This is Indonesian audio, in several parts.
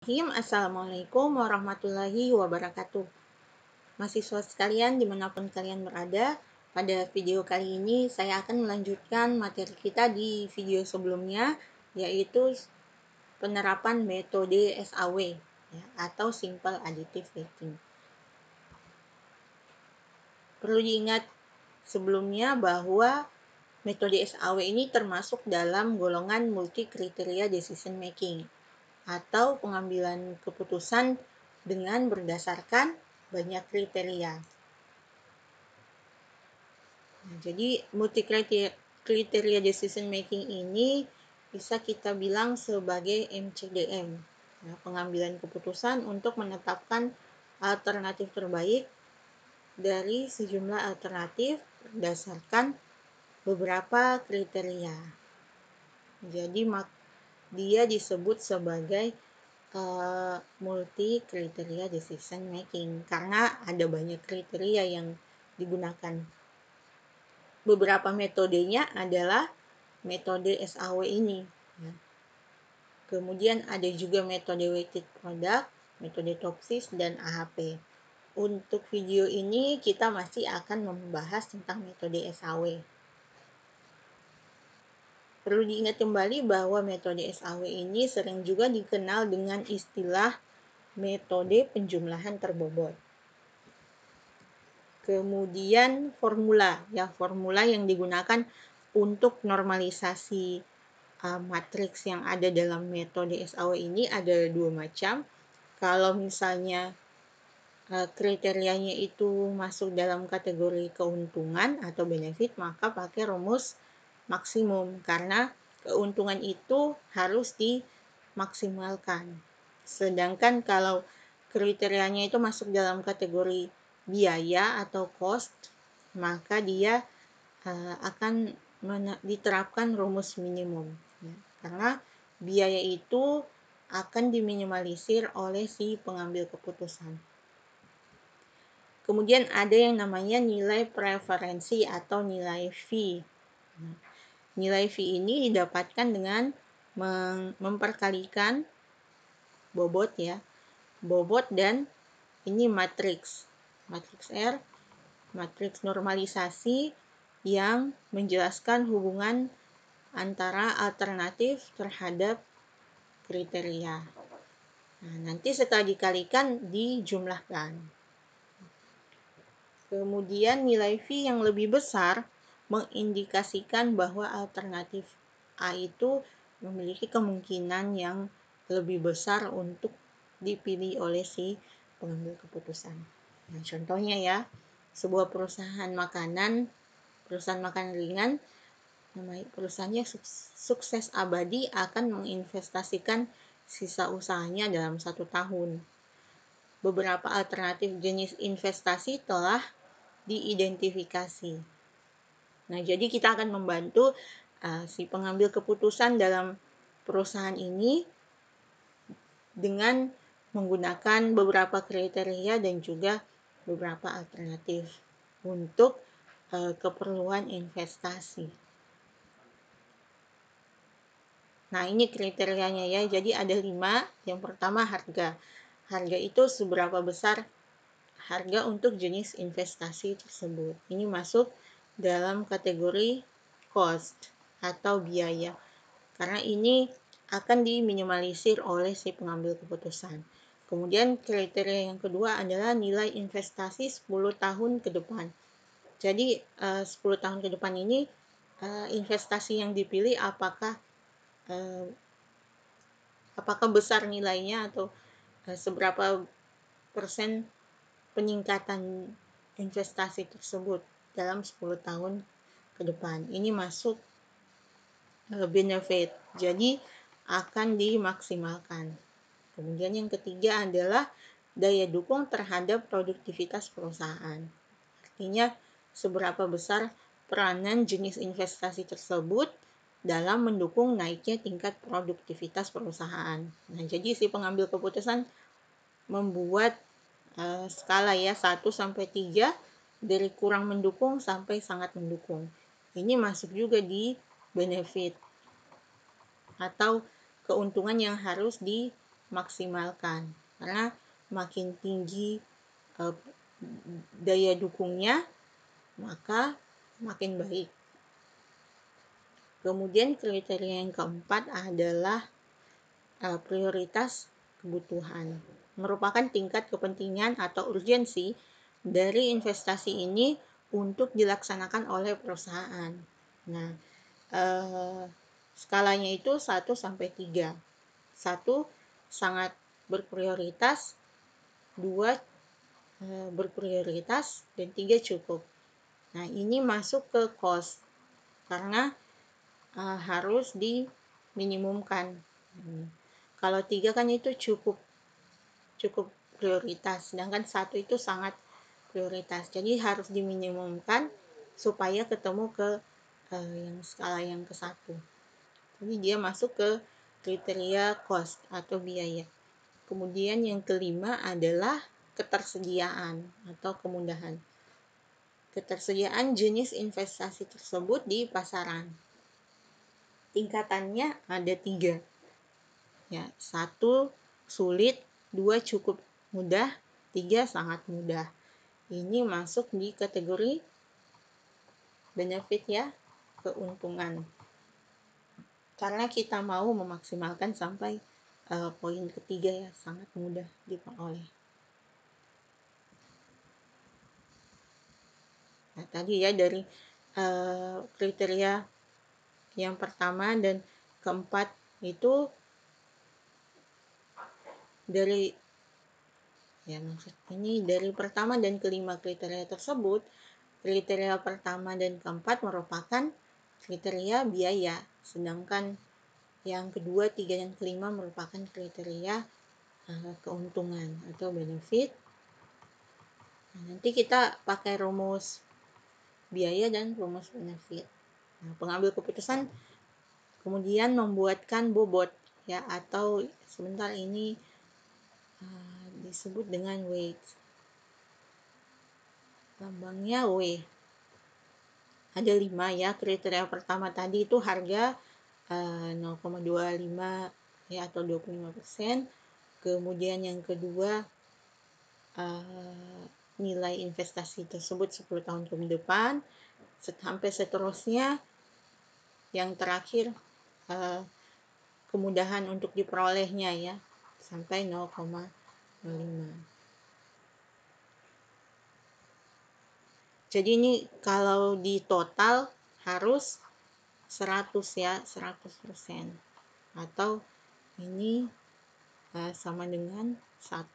Bismillahirrahmanirrahim. Assalamualaikum warahmatullahi wabarakatuh. Mahasiswa sekalian dimanapun kalian berada, pada video kali ini saya akan melanjutkan materi kita di video sebelumnya, yaitu penerapan metode SAW ya, atau Simple Additive Baking. Perlu diingat sebelumnya bahwa metode SAW ini termasuk dalam golongan multi kriteria decision making, atau pengambilan keputusan dengan berdasarkan banyak kriteria. Nah, jadi multi kriteria decision making ini bisa kita bilang sebagai MCDM, ya, pengambilan keputusan untuk menetapkan alternatif terbaik dari sejumlah alternatif berdasarkan beberapa kriteria. Jadi dia disebut sebagai multi kriteria decision making karena ada banyak kriteria yang digunakan. Beberapa metodenya adalah metode SAW ini. Kemudian ada juga metode weighted product, metode Topsis, dan AHP. Untuk video ini kita masih akan membahas tentang metode SAW. Perlu diingat kembali bahwa metode SAW ini sering juga dikenal dengan istilah metode penjumlahan terbobot. Kemudian formula yang digunakan untuk normalisasi matriks yang ada dalam metode SAW ini ada dua macam. Kalau misalnya kriterianya itu masuk dalam kategori keuntungan atau benefit, maka pakai rumus maksimum karena keuntungan itu harus dimaksimalkan. Sedangkan kalau kriterianya itu masuk dalam kategori biaya atau cost, maka dia akan diterapkan rumus minimum, ya. Karena biaya itu akan diminimalisir oleh si pengambil keputusan. Kemudian ada yang namanya nilai preferensi atau nilai V. Nilai V ini didapatkan dengan memperkalikan bobot dan ini matriks R, matriks normalisasi yang menjelaskan hubungan antara alternatif terhadap kriteria. Nah, nanti setelah dikalikan dijumlahkan. Kemudian nilai V yang lebih besar mengindikasikan bahwa alternatif A itu memiliki kemungkinan yang lebih besar untuk dipilih oleh si pengambil keputusan. Nah, contohnya ya, sebuah perusahaan makanan ringan, perusahaannya sukses abadi akan menginvestasikan sisa usahanya dalam 1 tahun. Beberapa alternatif jenis investasi telah diidentifikasi. Nah, jadi kita akan membantu si pengambil keputusan dalam perusahaan ini dengan menggunakan beberapa kriteria dan juga beberapa alternatif untuk keperluan investasi. Nah, ini kriterianya ya. Jadi ada 5. Yang pertama harga. Harga itu seberapa besar harga untuk jenis investasi tersebut. Ini masuk dalam kategori cost atau biaya. Karena ini akan diminimalisir oleh si pengambil keputusan. Kemudian kriteria yang kedua adalah nilai investasi 10 tahun ke depan. Jadi 10 tahun ke depan ini investasi yang dipilih apakah besar nilainya atau seberapa persen peningkatan investasi tersebut dalam 10 tahun ke depan. Ini masuk benefit, jadi akan dimaksimalkan. Kemudian yang ketiga adalah daya dukung terhadap produktivitas perusahaan. Artinya seberapa besar peranan jenis investasi tersebut dalam mendukung naiknya tingkat produktivitas perusahaan. Nah, jadi si pengambil keputusan membuat skala ya 1 sampai 3 dari kurang mendukung sampai sangat mendukung. Ini masuk juga di benefit atau keuntungan yang harus dimaksimalkan, karena makin tinggi daya dukungnya maka makin baik. Kemudian kriteria yang keempat adalah prioritas kebutuhan, merupakan tingkat kepentingan atau urgensi dari investasi ini untuk dilaksanakan oleh perusahaan. Nah, skalanya itu 1 sampai 3. 1 sangat berprioritas, 2 berprioritas, dan 3 cukup. Nah, ini masuk ke cost karena harus diminimumkan. Kalau 3 kan itu cukup prioritas, sedangkan 1 itu sangat prioritas. Jadi harus diminimumkan supaya ketemu ke yang skala yang ke-1. Jadi dia masuk ke kriteria cost atau biaya. Kemudian yang kelima adalah ketersediaan atau kemudahan. Ketersediaan jenis investasi tersebut di pasaran. Tingkatannya ada 3. Ya, 1 sulit, 2 cukup mudah, 3 sangat mudah. Ini masuk di kategori benefit ya, keuntungan. Karena kita mau memaksimalkan sampai poin ketiga ya, sangat mudah diperoleh. Nah, tadi ya dari kriteria yang pertama dan keempat itu dari pertama dan kelima kriteria tersebut, kriteria pertama dan keempat merupakan kriteria biaya, sedangkan yang kedua, tiga, dan kelima merupakan kriteria keuntungan atau benefit. Nah, nanti kita pakai rumus biaya dan rumus benefit. Nah, pengambil keputusan kemudian membuatkan bobot ya, atau sebentar ini disebut dengan weight. Lambangnya W. Ada 5 ya. Kriteria pertama tadi itu harga 0,25 ya atau 25%. Kemudian yang kedua nilai investasi tersebut 10 tahun ke depan, sampai seterusnya. Yang terakhir kemudahan untuk diperolehnya ya, sampai 0,05. Jadi ini kalau di total harus 100 ya, 100%. Atau ini sama dengan 1.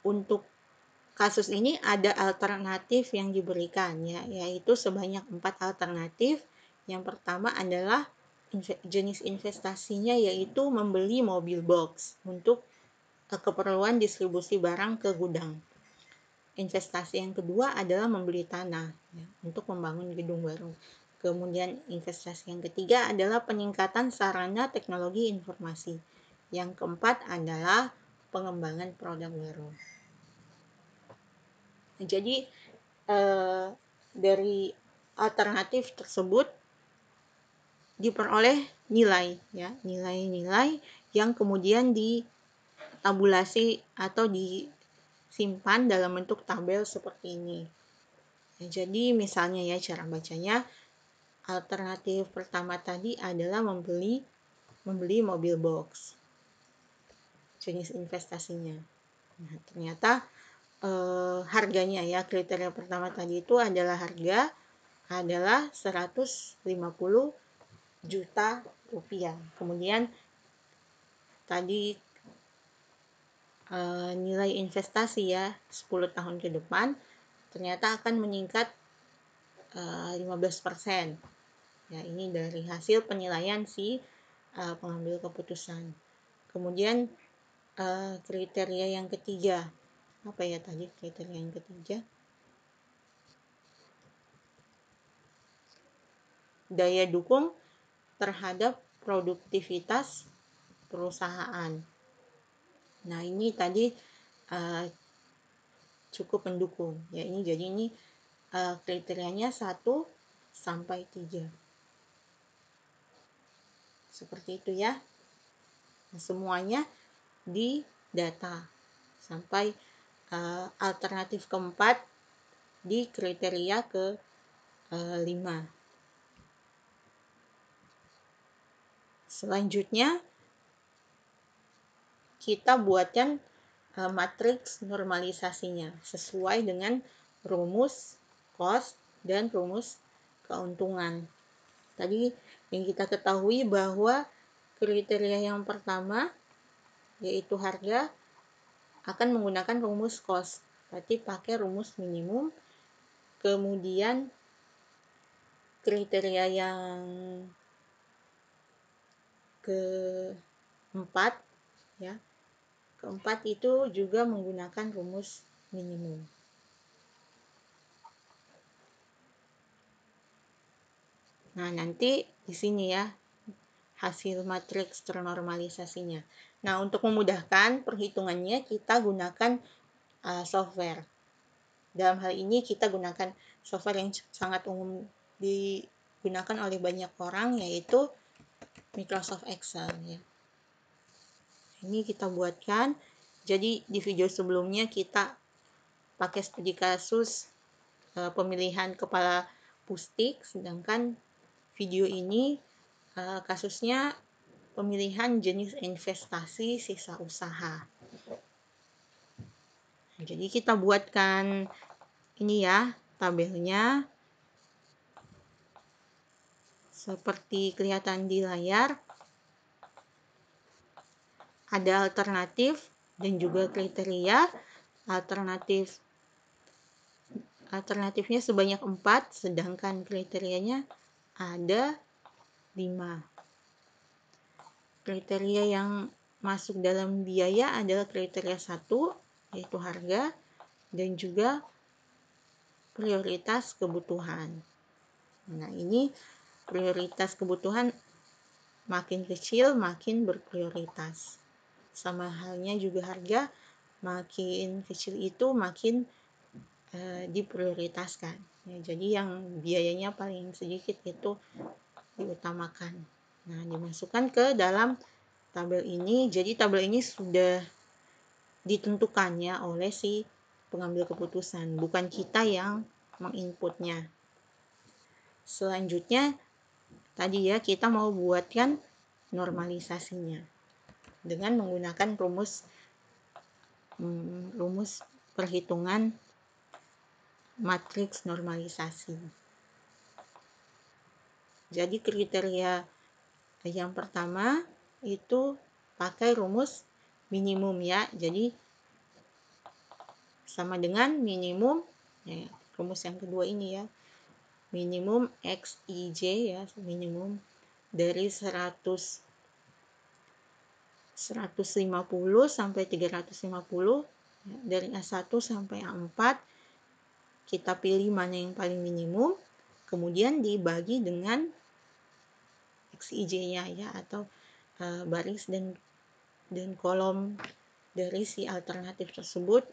Untuk kasus ini ada alternatif yang diberikan ya, yaitu sebanyak 4 alternatif. Yang pertama adalah jenis investasinya yaitu membeli mobil box untuk keperluan distribusi barang ke gudang. Investasi yang kedua adalah membeli tanah ya, untuk membangun gedung baru. Kemudian investasi yang ketiga adalah peningkatan sarana teknologi informasi. Yang keempat adalah pengembangan produk baru. Jadi dari alternatif tersebut diperoleh nilai ya, nilai-nilai yang kemudian ditabulasi atau disimpan dalam bentuk tabel seperti ini. Ya, jadi misalnya ya cara bacanya, alternatif pertama tadi adalah membeli mobil box, jenis investasinya. Nah, ternyata harganya ya, kriteria pertama tadi itu adalah harga adalah 150 juta rupiah. Kemudian tadi nilai investasi ya 10 tahun ke depan ternyata akan meningkat 15%. Ya, ini dari hasil penilaian si pengambil keputusan. Kemudian kriteria yang ketiga, apa ya tadi kriteria yang ketiga? Daya dukung terhadap produktivitas perusahaan. Nah, ini tadi cukup mendukung. Ya, jadi ini kriterianya 1 sampai 3. Seperti itu ya. Nah, semuanya di data sampai alternatif keempat di kriteria ke-5. Selanjutnya kita buatkan matriks normalisasinya sesuai dengan rumus cost dan rumus keuntungan. Tadi yang kita ketahui bahwa kriteria yang pertama yaitu harga akan menggunakan rumus cost, berarti pakai rumus minimum. Kemudian kriteria yang keempat ya, keempat itu juga menggunakan rumus minimum. Nah, nanti di sini ya hasil matriks ternormalisasinya. Nah, untuk memudahkan perhitungannya kita gunakan software. Dalam hal ini kita gunakan software yang sangat umum digunakan oleh banyak orang, yaitu Microsoft Excel ya. Ini kita buatkan. Jadi di video sebelumnya kita pakai studi kasus pemilihan kepala Pustik, sedangkan video ini kasusnya pemilihan jenis investasi sisa usaha. Jadi kita buatkan ini ya tabelnya seperti kelihatan di layar. Ada alternatif dan juga kriteria. Alternatifnya sebanyak 4, sedangkan kriterianya ada 5. Kriteria yang masuk dalam biaya adalah kriteria 1, yaitu harga, dan juga prioritas kebutuhan. Nah, ini prioritas kebutuhan makin kecil makin berprioritas. Sama halnya juga harga, makin kecil itu makin diprioritaskan. Ya, jadi yang biayanya paling sedikit itu diutamakan. Nah, dimasukkan ke dalam tabel ini. Jadi tabel ini sudah ditentukannya oleh si pengambil keputusan, bukan kita yang menginputnya. Selanjutnya tadi ya kita mau buatkan normalisasinya dengan menggunakan rumus perhitungan matriks normalisasi. Jadi kriteria yang pertama itu pakai rumus minimum ya. Jadi sama dengan minimum ya, rumus yang kedua ini ya. Minimum XIJ ya, minimum dari 150 sampai 350 ya, dari A1 sampai A4 kita pilih mana yang paling minimum, kemudian dibagi dengan XIJ-nya ya, atau baris dan kolom dari si alternatif tersebut,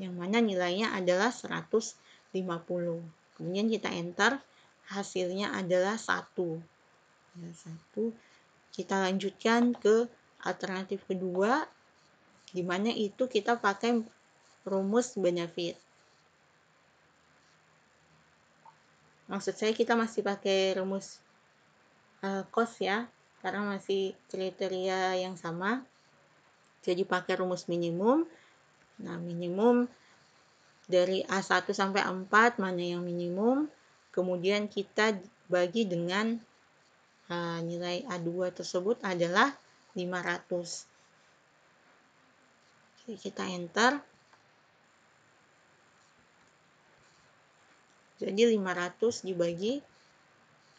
yang mana nilainya adalah 150. Kemudian kita enter, hasilnya adalah 1. Ya, 1. Kita lanjutkan ke alternatif kedua, di mana itu kita pakai rumus benefit. Maksud saya kita masih pakai rumus cost ya, karena masih kriteria yang sama. Jadi pakai rumus minimum. Nah, minimum dari A1 sampai A4 mana yang minimum. Kemudian kita bagi dengan nilai A2 tersebut adalah 500. Jadi kita enter. Jadi 500 dibagi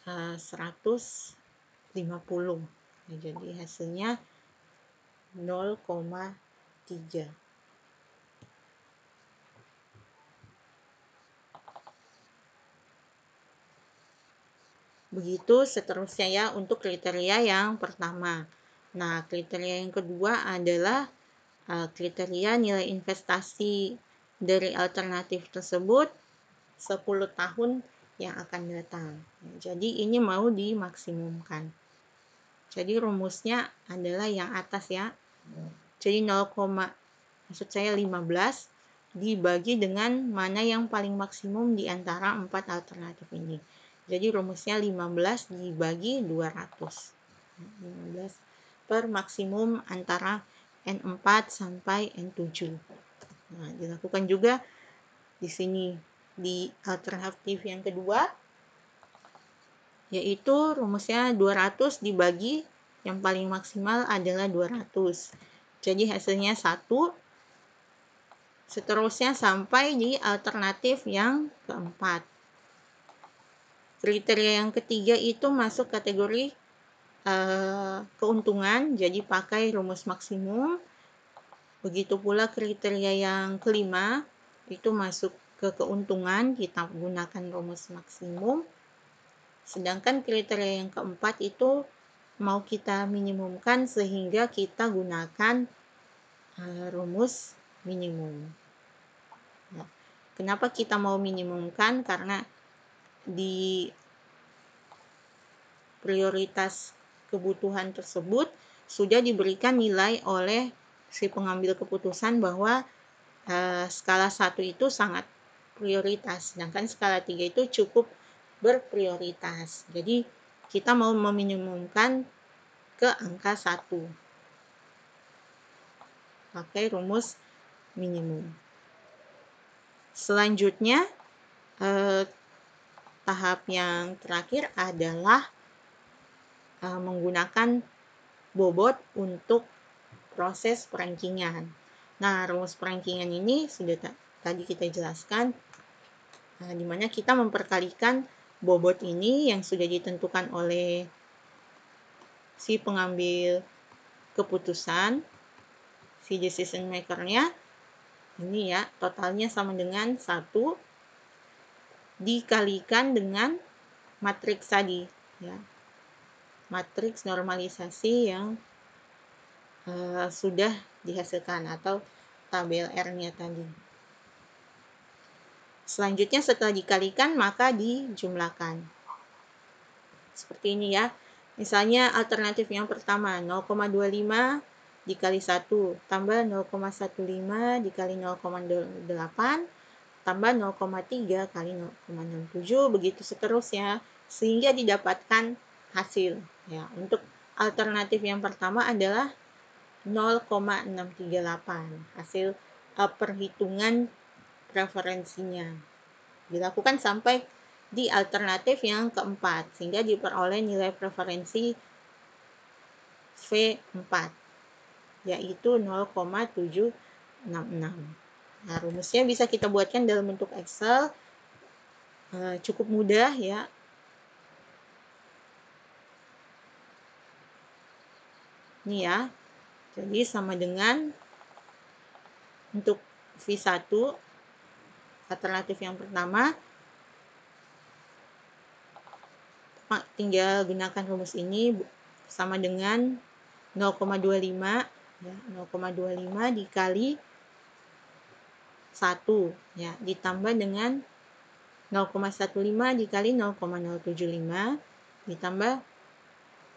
150. Nah, jadi hasilnya 0,3. Begitu seterusnya ya untuk kriteria yang pertama. Nah, kriteria yang kedua adalah kriteria nilai investasi dari alternatif tersebut 10 tahun yang akan datang. Jadi ini mau dimaksimumkan. Jadi rumusnya adalah yang atas ya. Jadi 15 dibagi dengan mana yang paling maksimum di antara 4 alternatif ini. Jadi rumusnya 15 dibagi 200. 15 per maksimum antara N4 sampai N7. Nah, dilakukan juga di sini di alternatif yang kedua, yaitu rumusnya 200 dibagi yang paling maksimal adalah 200. Jadi hasilnya 1, seterusnya sampai di alternatif yang keempat. Kriteria yang ketiga itu masuk kategori keuntungan, jadi pakai rumus maksimum. Begitu pula kriteria yang kelima itu masuk ke keuntungan, kita gunakan rumus maksimum. Sedangkan kriteria yang keempat itu mau kita minimumkan sehingga kita gunakan rumus minimum. Nah, kenapa kita mau minimumkan? Karena di prioritas kebutuhan tersebut sudah diberikan nilai oleh si pengambil keputusan bahwa skala 1 itu sangat prioritas, sedangkan skala 3 itu cukup berprioritas. Jadi kita mau meminimumkan ke angka 1 pakai rumus minimum. Selanjutnya tahap yang terakhir adalah menggunakan bobot untuk proses perankingan. Nah, rumus perankingan ini sudah tadi kita jelaskan, di mana kita memperkalikan bobot ini yang sudah ditentukan oleh si pengambil keputusan, si decision maker-nya. Ini ya, totalnya sama dengan 1 dikalikan dengan matriks tadi, ya. Matriks normalisasi yang sudah dihasilkan atau tabel R-nya tadi. Selanjutnya setelah dikalikan maka dijumlahkan. Seperti ini ya. Misalnya alternatif yang pertama 0,25 dikali 1 tambah 0,15 dikali 0,8 tambah 0,3 kali 0,67 begitu seterusnya sehingga didapatkan hasil. Ya, untuk alternatif yang pertama adalah 0,638 hasil perhitungan preferensinya. Dilakukan sampai di alternatif yang keempat sehingga diperoleh nilai preferensi V4 yaitu 0,766. Nah, rumusnya bisa kita buatkan dalam bentuk Excel, cukup mudah ya. Ini ya. Jadi sama dengan untuk V1 alternatif yang pertama tinggal gunakan rumus ini sama dengan 0,25 ya, 0,25 dikali 1 ya, ditambah dengan 0,15 dikali 0,075 ditambah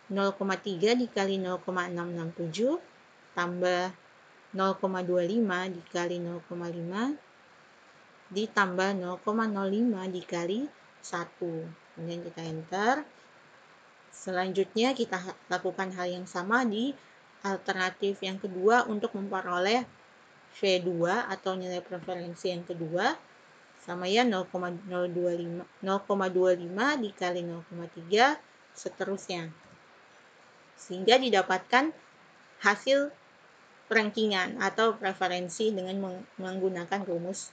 0,3 dikali 0,667 tambah 0,25 dikali 0,5 ditambah 0,05 dikali 1. Kemudian kita enter. Selanjutnya kita lakukan hal yang sama di alternatif yang kedua untuk memperoleh V2 atau nilai preferensi yang kedua. Sama ya 0,25 dikali 0,3 seterusnya. Sehingga didapatkan hasil rankingan atau preferensi dengan menggunakan rumus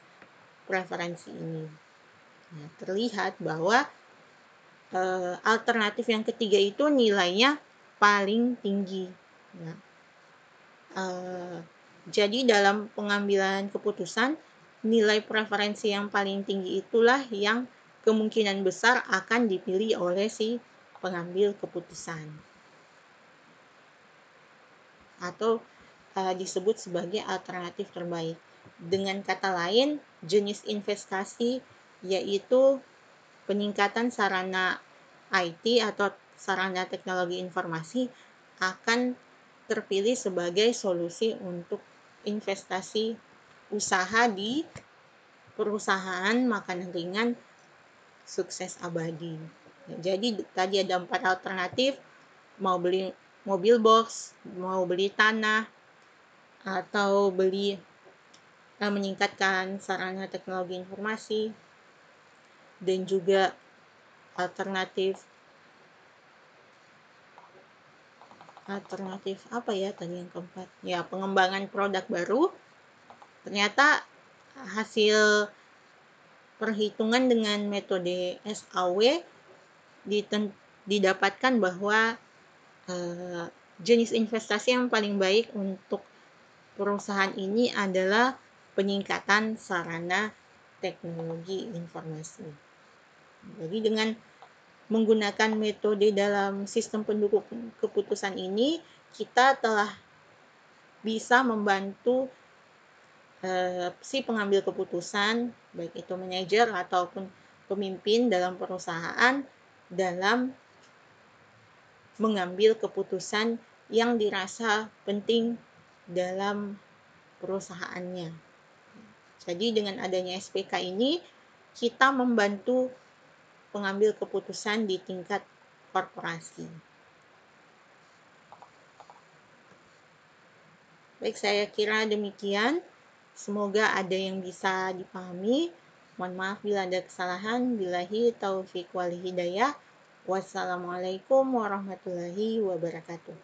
preferensi ini. Nah, terlihat bahwa alternatif yang ketiga itu nilainya paling tinggi. Ya. Jadi dalam pengambilan keputusan, nilai preferensi yang paling tinggi itulah yang kemungkinan besar akan dipilih oleh si pengambil keputusan. Atau disebut sebagai alternatif terbaik. Dengan kata lain, jenis investasi yaitu peningkatan sarana IT atau sarana teknologi informasi akan terpilih sebagai solusi untuk investasi usaha di perusahaan makanan ringan sukses abadi. Jadi tadi ada 4 alternatif, mau beli mobil box, mau beli tanah, atau meningkatkan sarana teknologi informasi, dan juga alternatif apa ya tadi yang keempat? Ya, pengembangan produk baru. Ternyata hasil perhitungan dengan metode SAW didapatkan bahwa jenis investasi yang paling baik untuk perusahaan ini adalah peningkatan sarana teknologi informasi. Jadi dengan menggunakan metode dalam sistem pendukung keputusan ini, kita telah bisa membantu si pengambil keputusan, baik itu manajer ataupun pemimpin dalam perusahaan, dalam mengambil keputusan yang dirasa penting dalam perusahaannya. Jadi dengan adanya SPK ini, kita membantu pengambil keputusan di tingkat korporasi. Baik, saya kira demikian. Semoga ada yang bisa dipahami. Mohon maaf bila ada kesalahan. Billahi taufiq wal hidayah. Wassalamualaikum warahmatullahi wabarakatuh.